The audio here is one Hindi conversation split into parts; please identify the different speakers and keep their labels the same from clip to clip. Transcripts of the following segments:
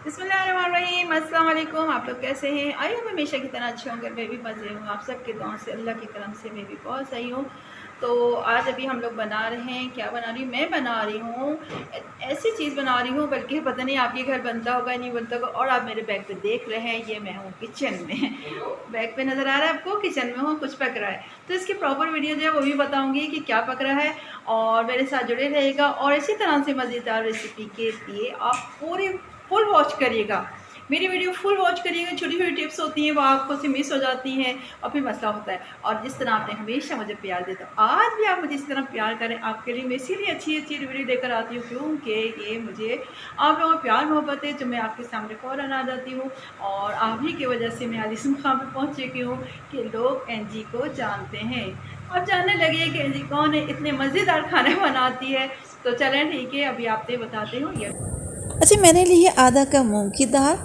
Speaker 1: बिस्मिल्लाहिर्रहमानिर्रहीम, अस्सलाम वालेकुम। आप लोग कैसे हैं? आई होप हमेशा की तरह अच्छे होंगे। मैं भी मज़े हूँ, आप सबके दुआ से, अल्लाह की करम से मैं भी बहुत सही हूँ। तो आज अभी हम लोग बना रहे हैं, क्या बना रही हूँ मैं? बना रही हूँ ऐसी चीज़ बना रही हूँ, बल्कि पता नहीं आपके घर बनता होगा नहीं बनता होगा। और आप मेरे बैग पे देख रहे हैं, ये मैं हूँ किचन में। बैग पे नज़र आ रहा है आपको, किचन में हूँ, कुछ पक रहा है। तो इसकी प्रॉपर वीडियो जो है वो भी बताऊँगी कि क्या पक रहा है, और मेरे साथ जुड़े रहेगा। और इसी तरह से मज़ेदार रेसिपी के लिए आप पूरी फुल वॉच करिएगा, मेरी वीडियो फुल वॉच करिएगा। छोटी छोटी टिप्स होती हैं वो आपको से मिस हो जाती हैं और फिर मसला होता है। और जिस तरह आपने हमेशा मुझे प्यार देता, आज भी आप मुझे इस तरह प्यार करें, आपके लिए मैं इसीलिए अच्छी अच्छी वीडियो लेकर आती हूँ, क्योंकि ये मुझे आप लोगों का प्यार मोहब्बत है जो मैं आपके सामने फ़ौरन आ जाती हूँ। और आप ही की वजह से मैं आज इस मुकाम पर पहुँच चुकी हूँ कि लोग एनजी को जानते हैं। अब जानने लगे कि एनजी कौन है, इतने मज़ेदार खाने बनाती है। तो चलें ठीक है, अभी आपसे बताते हो ये।
Speaker 2: अच्छा, मैंने ली है आधा कप मूंग की दाल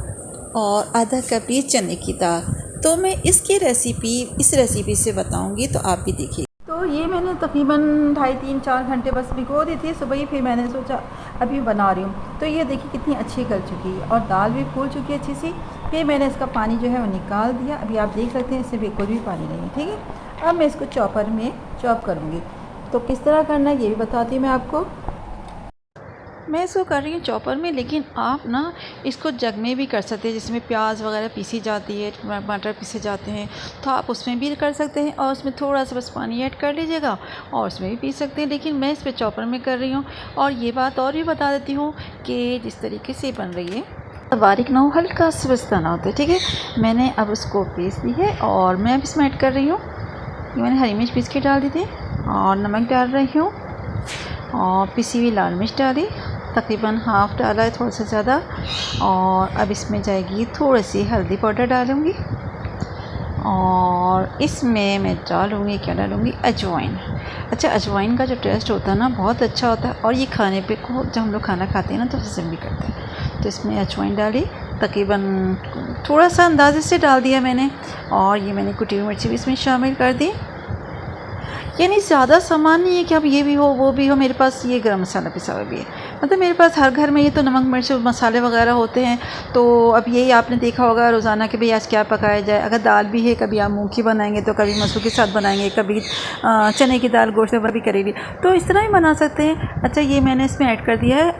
Speaker 2: और आधा कप ये चने की दाल। तो मैं इसकी रेसिपी इस रेसिपी से बताऊंगी, तो आप भी देखिए।
Speaker 1: तो ये मैंने तकरीबन 2.5-3-4 घंटे बस भिगो दी थी सुबह ही, फिर मैंने सोचा अभी बना रही हूँ। तो ये देखिए कितनी अच्छी गल चुकी है और दाल भी फूल चुकी है अच्छी सी। फिर मैंने इसका पानी जो है वो निकाल दिया। अभी आप देख सकते हैं इससे बिल्कुल भी पानी नहीं है, ठीक है। अब मैं इसको चॉपर में चॉप करूँगी। तो किस तरह करना है ये भी बताती हूँ मैं आपको।
Speaker 2: मैं इसको कर रही हूँ चॉपर में, लेकिन आप ना इसको जग में भी कर सकते हैं, जिसमें प्याज वगैरह पीसी जाती है, टमाटर पीसे जाते हैं, तो आप उसमें भी कर सकते हैं। और उसमें थोड़ा सा बस पानी ऐड कर लीजिएगा और उसमें भी पीस सकते हैं, लेकिन मैं इस पर चॉपर में कर रही हूँ। और ये बात और भी बता देती हूँ कि जिस तरीके से बन रही है बारीक ना हो, हल्का सा ना होता है, ठीक है। मैंने अब उसको पीस दी है और मैं अब इसमें ऐड कर रही हूँ, मैंने हरी मिर्च पीस के डाल दी थी और नमक डाल रही हूँ और पिसी हुई लाल मिर्च डाली, तकरीबन हाफ़ डाला है, थोड़ा सा ज़्यादा। और अब इसमें जाएगी थोड़ी सी हल्दी पाउडर डालूँगी और इसमें मैं डालूँगी, क्या डालूँगी, अजवाइन। अच्छा, अजवाइन का जो टेस्ट होता है ना बहुत अच्छा होता है, और ये खाने पे को जब हम लोग खाना खाते हैं ना तो हज़म भी करते हैं। तो इसमें अजवाइन डाली, तकरीबन थोड़ा सा अंदाज़े से डाल दिया मैंने। और ये मैंने कुटी हुई मिर्ची भी इसमें शामिल कर दी। यानी ज़्यादा सामान नहीं है कि अब ये भी हो वो भी हो। मेरे पास ये गरम मसाला पिसा हुआ भी है, मतलब मेरे पास हर घर में ये तो नमक मिर्च मसाले वगैरह होते हैं। तो अब यही आपने देखा होगा रोज़ाना कि भाई आज क्या पकाया जाए। अगर दाल भी है, कभी आप मूंग की बनाएंगे तो कभी मसूर के साथ बनाएंगे, कभी चने की दाल गोश्त में भी करेंगे, तो इस तरह ही बना सकते हैं। अच्छा, ये मैंने इसमें ऐड कर दिया है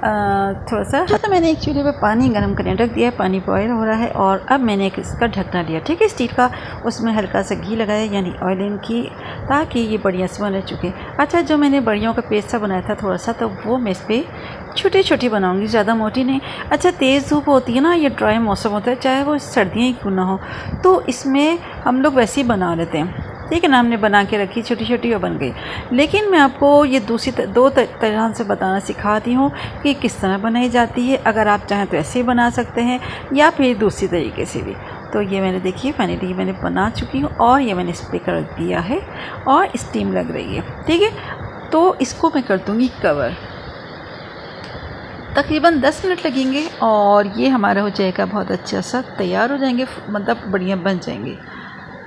Speaker 2: थोड़ा सा। तो मैंने एक चूल्हे पर पानी गर्म करने रख दिया है, पानी बॉयल हो रहा है और अब मैंने इसका ढकना लिया, ठीक है, स्टील का। उसमें हल्का सा घी लगाया, यानी ऑयलिंग की, ताकि ये बढ़िया से बन चुके। अच्छा, जो मैंने बड़ियों का पेस्ट सा बनाया था थोड़ा सा, तो वो मैं इस पर छोटी छोटी बनाऊंगी, ज़्यादा मोटी नहीं। अच्छा, तेज़ धूप होती है ना, ये ड्राई मौसम होता है, चाहे वो सर्दियाँ ही क्यों ना हो, तो इसमें हम लोग वैसे ही बना लेते हैं, ठीक है ना। हमने बना के रखी छोटी छोटी और बन गई। लेकिन मैं आपको ये दो तरह से बताना सिखाती हूँ कि किस तरह बनाई जाती है। अगर आप चाहें तो ऐसे ही बना सकते हैं या फिर दूसरी तरीके से भी। तो ये मैंने देखिए फाइनली मैंने बना चुकी हूँ और ये मैंने इस पर कर दिया है और स्टीम लग रही है, ठीक है। तो इसको मैं कर दूँगी कवर, तकरीबन 10 मिनट लगेंगे और ये हमारा हो जाएगा, बहुत अच्छा सा तैयार हो जाएंगे, मतलब बढ़िया बन जाएंगे।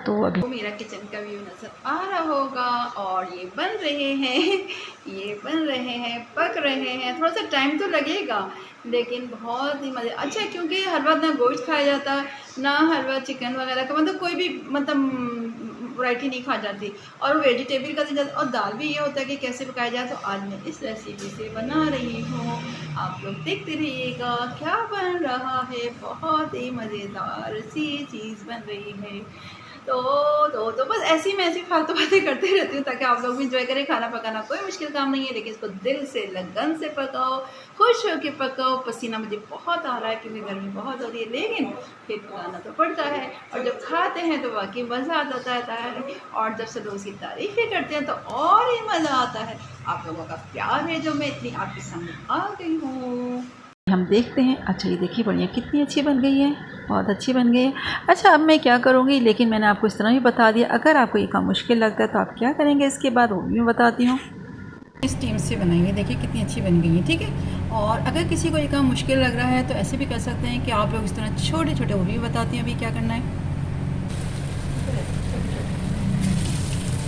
Speaker 2: तो अभी
Speaker 1: मेरा किचन का व्यू नज़र आ रहा होगा और ये बन रहे हैं, ये बन रहे हैं, पक रहे हैं। थोड़ा सा टाइम तो लगेगा लेकिन बहुत ही मज़े। अच्छा, क्योंकि हर बार ना गोश्त खाया जाता, ना हर बार चिकन वगैरह का, मतलब कोई भी मतलब वैरायटी नहीं खा जाती, और वो वेजिटेबल का तो और दाल भी ये होता है कि कैसे पकाया जाए। तो आज मैं इस रेसिपी से बना रही हूँ, आप लोग देखते रहिएगा क्या बन रहा है। बहुत ही मज़ेदार सी चीज़ बन रही है। तो बस ऐसी मैं ऐसी फालतू बातें करते रहती हूँ ताकि आप लोग भी इंजॉय करें। खाना पकाना कोई मुश्किल काम नहीं है, लेकिन इसको दिल से लगन से पकाओ, खुश होकर पकाओ। पसीना मुझे बहुत आ रहा है क्योंकि गर्मी बहुत हो रही है, लेकिन फिर पकाना तो पड़ता है। और जब खाते हैं तो वाकई मज़ा आ जाता है, और जब सब लोग उसकी तारीफ़ें करते हैं तो और ही मज़ा आता है। आप लोगों का प्यार है जो मैं इतनी आपके सामने आ गई हूँ।
Speaker 2: हम देखते हैं। अच्छा, ये देखिए बढ़िया कितनी अच्छी बन गई है, बहुत अच्छी बन गई है। अच्छा, अब मैं क्या करूँगी, लेकिन मैंने आपको इस तरह ही बता दिया। अगर आपको ये काम मुश्किल लगता है तो आप क्या करेंगे इसके बाद, वो भी मैं बताती हूँ।
Speaker 1: स्टीम से बनाएंगे, देखिए कितनी अच्छी बन गई है, ठीक है। और अगर किसी को ये काम मुश्किल लग रहा है तो ऐसे भी कर सकते हैं कि आप लोग इस तरह छोटे छोटे, वो भी बताती हैं अभी क्या करना है।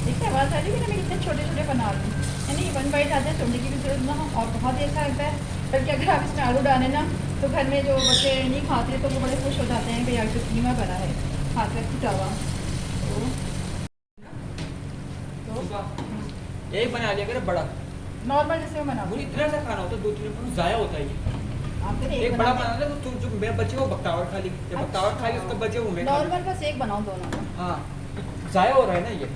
Speaker 1: देखिए आवाज़ आ रही है कि मैं कितने छोटे छोटे बना रही हूँ, यानी 1 बाइट आ जाए, छोड़ने की भी जरूरत ना हो और बहुत ही अच्छा लगता है। बल्कि अगर आप इसमें आलू डालें ना तो घर में जो बच्चे नहीं खाते तो वो बड़े खुश हो जाते हैं कि यार जो कीमा बना है खाकर टूटा हुआ। तो
Speaker 3: एक बना लिया करे बड़ा,
Speaker 1: नॉर्मल जैसे बना
Speaker 3: मुझे इतना सा खाना होता है, 2-3 ज़ाया होता है ये।
Speaker 1: आप
Speaker 3: एक बड़ा बना ले तो जो मेरे बच्चे को बख्तावर खा ली, जब बख्तावर खा ली उसका बचे हुए मैं खा लूं।
Speaker 1: नॉर्मल बस एक बनाओ दोनों का।
Speaker 3: हाँ ज़ाया हो रहा है ना ये,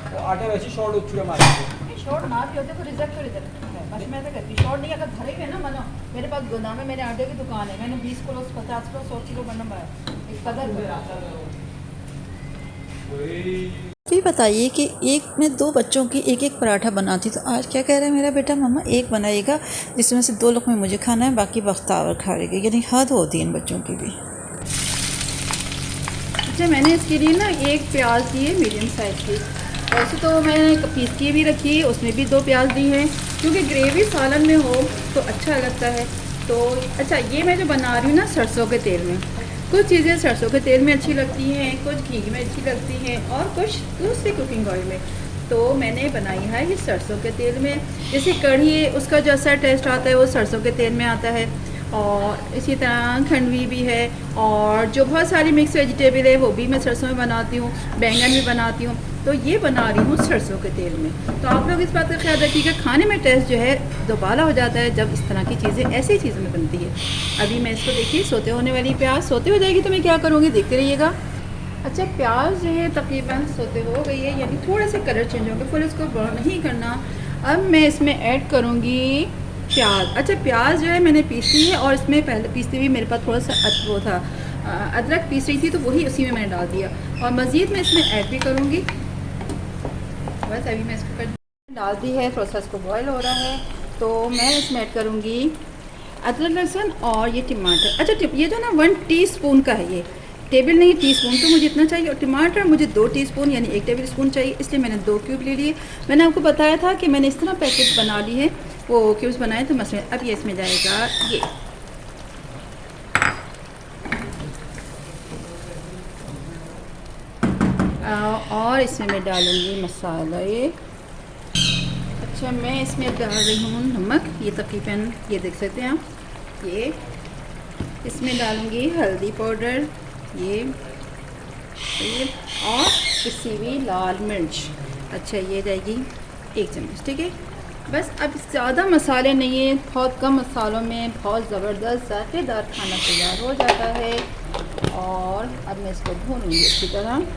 Speaker 3: तो आटा वैसे शॉर्ट हो चुका है हमारे।
Speaker 1: शॉर्ट ना भी होते तो रिजल्ट तो रिजल्ट है, बस मैं तो कहती शॉर्ट नहीं अगर भरे हुए ना बनो। मेरे पास गोदाम है, मेरे आटे की दुकान है, मैंने 20 किलो 50 किलो 100 किलो बनना बनाया एक कदर।
Speaker 2: फिर बताइए कि एक में 2 बच्चों की एक एक पराठा बनाती, तो आज क्या कह रहा है मेरा बेटा, मम्मा एक बनाइएगा जिसमें से 2 लोग में मुझे खाना है, बाकी बख्तावर खाएगी। यानी हद होती है इन बच्चों की भी।
Speaker 1: अच्छा मैंने इसके लिए ना एक प्याज दी है मीडियम साइज़ की। वैसे तो मैंने पीस की भी रखी है, उसमें भी 2 प्याज दी हैं क्योंकि ग्रेवी सालन में हो तो अच्छा लगता है। तो अच्छा ये मैं जो बना रही हूँ ना सरसों के तेल में, कुछ चीज़ें सरसों के तेल में अच्छी लगती हैं, कुछ घी में अच्छी लगती हैं और कुछ दूसरे कुकिंग ऑयल में। तो मैंने बनाई है ये सरसों के तेल में। जैसे कढ़ी है उसका जो अच्छा टेस्ट आता है वो सरसों के तेल में आता है, और इसी तरह खंडवी भी है, और जो बहुत सारी मिक्स वेजिटेबल है वो भी मैं सरसों में बनाती हूँ, बैंगन भी बनाती हूँ। तो ये बना रही हूँ सरसों के तेल में। तो आप लोग इस बात का ख्याल रखिएगा, खाने में टेस्ट जो है दोबारा हो जाता है जब इस तरह की चीज़ें ऐसी चीज़ों में बनती है। अभी मैं इसको देखिए सोते होने वाली प्याज सोते हो जाएगी तो मैं क्या करूँगी देखते रहिएगा। अच्छा प्याज जो है तकरीबन सोते हो गई है, यानी थोड़ा सा कलर चेंज होगा, फिर इसको बर्न नहीं करना। अब मैं इसमें ऐड करूँगी प्याज। अच्छा प्याज जो है मैंने पीसी है, और इसमें पहले पीसते हुए मेरे पास थोड़ा सा वो था अदरक पीस रही थी तो वही उसी में मैंने डाल दिया, और मज़ीद मैं इसमें ऐड भी करूँगी। बस अभी मैं इसको डाल दी है, थोड़ा सा इसको बॉयल हो रहा है तो मैं इसमें ऐड करूँगी अदरक लहसुन और ये टमाटर। अच्छा ये जो ना 1 टीस्पून का है, ये टेबल नहीं टीस्पून, तो मुझे इतना चाहिए। और टमाटर मुझे 2 टीस्पून यानी 1 टेबल स्पून चाहिए, इसलिए मैंने 2 क्यूब ले लिए। मैंने आपको बताया था कि मैंने इस तरह पैकेट बना ली है, वो क्यूब्स बनाए तो मसले। अब ये इसमें जाएगा ये और इसमें मैं डालूँगी मसाला ये। अच्छा मैं इसमें डाल रही हूँ नमक, ये तकरीबन ये देख सकते हैं आप, ये इसमें डालूँगी हल्दी पाउडर ये और पिसी हुई लाल मिर्च। अच्छा ये रहेगी 1 चम्मच, ठीक है। बस अब ज़्यादा मसाले नहीं है, बहुत कम मसालों में बहुत ज़बरदस्त ज़ायकेदार खाना तैयार हो जाता है। और अब मैं इसको भूनूँगी अच्छी तरह।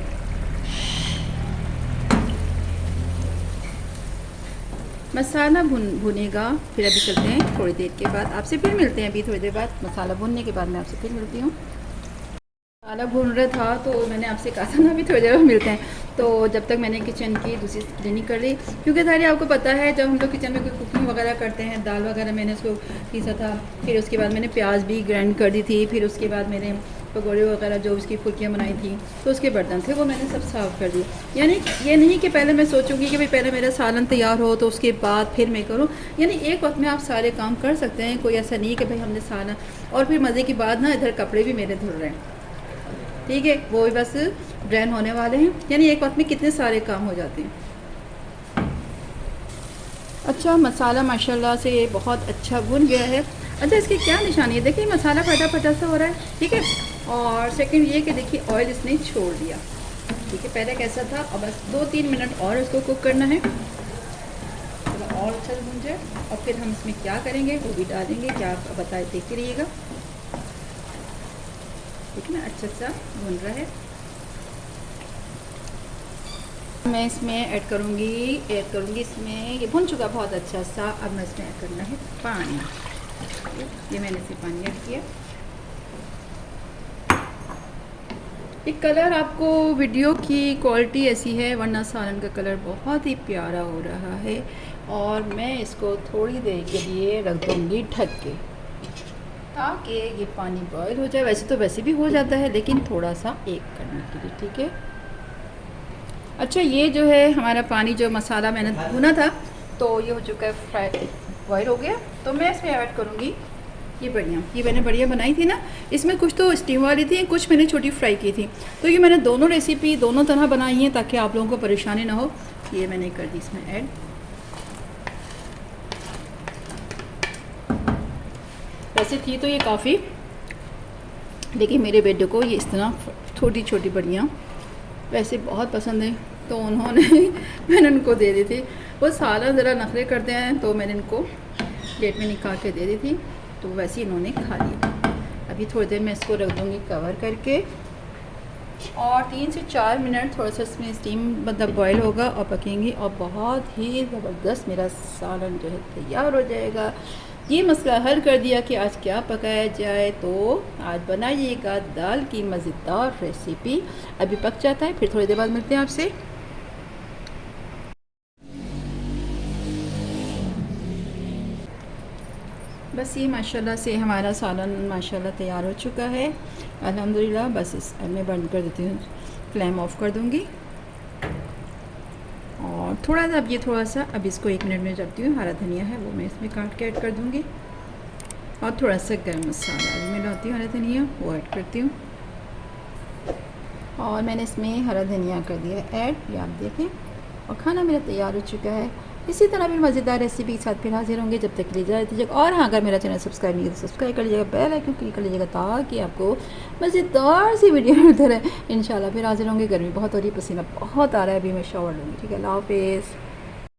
Speaker 1: मसाला भुनेगा, फिर अभी चलते हैं थोड़ी देर के बाद, आपसे फिर मिलते हैं। अभी थोड़ी देर बाद मसाला भुनने के बाद मैं आपसे फिर मिलती हूँ। मसाला भून रहा था तो मैंने आपसे कहा था ना अभी थोड़ी देर में मिलते हैं। तो जब तक मैंने किचन की दूसरी क्लीनिंग कर ली, क्योंकि सारी आपको पता है जब हम लोग किचन में कोई कुकिंग वगैरह करते हैं, दाल वगैरह मैंने उसको पीसा था, फिर उसके बाद मैंने प्याज भी ग्राइंड कर दी थी, फिर उसके बाद मैंने पकौड़े वगैरह जो उसकी फुल्कियाँ बनाई थी तो उसके बर्तन थे वो मैंने सब साफ़ कर दिए। यानी ये नहीं कि पहले मैं सोचूंगी कि भाई पहले मेरा सालन तैयार हो तो उसके बाद फिर मैं करूँ, यानी एक वक्त में आप सारे काम कर सकते हैं। कोई ऐसा नहीं कि भाई हमने सालन, और फिर मज़े की बात ना इधर कपड़े भी मेरे धुल रहे हैं, ठीक है, वो भी बस ड्रेन होने वाले हैं, यानी एक वक्त में कितने सारे काम हो जाते हैं। अच्छा मसाला माशाल्लाह से ये बहुत अच्छा भुन गया है। अच्छा इसकी क्या निशानी है, देखिए मसाला फटा फटा सा हो रहा है, ठीक है। और सेकंड ये कि देखिए ऑयल इसने छोड़ दिया, ठीक है, पहले कैसा था। और बस 2-3 मिनट और इसको कुक करना है, थोड़ा और अच्छा भुन जाए, और फिर हम इसमें क्या करेंगे वो भी डालेंगे, क्या बताए देखते रहिएगा, ठीक है ना। अच्छा सा भुन रहा है। मैं इसमें ऐड करूँगी इसमें, ये भुन चुका बहुत अच्छा सा। अब मैं इसमें ऐड करना है पानी, ये मैंने इसे पानी ऐड किया। एक कलर आपको वीडियो की क्वालिटी ऐसी है, वरना सालन का कलर बहुत ही प्यारा हो रहा है। और मैं इसको थोड़ी देर के लिए रख दूँगी ढक के, ताकि ये पानी बॉयल हो जाए। वैसे तो वैसे भी हो जाता है, लेकिन थोड़ा सा एक करने के लिए, ठीक है। अच्छा ये जो है हमारा पानी, जो मसाला मैंने भुना था तो ये हो चुका है, फ्राई बॉयल हो गया। तो मैं इसमें ऐड करूँगी ये मैंने बढ़िया बनाई थी ना, इसमें कुछ तो स्टीम वाली थी, कुछ मैंने छोटी फ्राई की थी। तो ये मैंने दोनों रेसिपी दोनों तरह बनाई हैं ताकि आप लोगों को परेशानी ना हो। ये मैंने कर दी इसमें ऐड। वैसे थी तो ये काफ़ी, लेकिन मेरे बेटे को ये इस तरह छोटी छोटी बड़ियाँ वैसे बहुत पसंद है, तो उन्होंने मैंने उनको दे दी थी। वो सालन ज़रा नखरे करते हैं, तो मैंने इनको प्लेट में निकाल के दे दी थी, तो वैसे ही इन्होंने खा लिया। अभी थोड़ी देर मैं इसको रख दूँगी कवर करके, और 3 से 4 मिनट थोड़ा सा इसमें स्टीम मतलब बॉयल होगा और पकेंगी, और बहुत ही ज़बरदस्त मेरा सालन जो है तैयार हो जाएगा। ये मसला हल कर दिया कि आज क्या पकाया जाए, तो आज बनाइएगा दाल की मज़ेदार रेसिपी। अभी पक जाता है, फिर थोड़ी देर बाद मिलते हैं आपसे। बस ये माशाल्लाह से हमारा सालन माशाल्लाह तैयार हो चुका है अल्हम्दुलिल्लाह। बस इस मैं बंद कर देती हूँ, फ्लेम ऑफ कर दूँगी, और थोड़ा सा अब इसको 1 मिनट में रखती हूँ। हरा धनिया है वो मैं इसमें काट के ऐड कर दूँगी, और थोड़ा सा गर्म मसाला भी मैं डालती हूँ, हरा धनिया वो ऐड करती हूँ, और मैंने इसमें हरा धनिया कर दिया ऐड, ये आप देखें, और खाना मेरा तैयार हो चुका है। इसी तरह फिर मज़ेदार रेसिपी के साथ फिर हाजिर होंगे। जब तक के लिए इजाज़त दीजिएगा, और हाँ, अगर मेरा चैनल सब्सक्राइब नहीं किया तो सब्सक्राइब कर लीजिएगा, बेल आइकन क्लिक कर लीजिएगा, ताकि आपको मज़ेदार सी वीडियो मिलती रहे। इंशाल्लाह फिर हाजिर होंगे। गर्मी बहुत हो रही है, पसीना बहुत आ रहा है, अभी मैं शॉवर लूँगी। ठीक है, अल्लाह हाफ़िज़।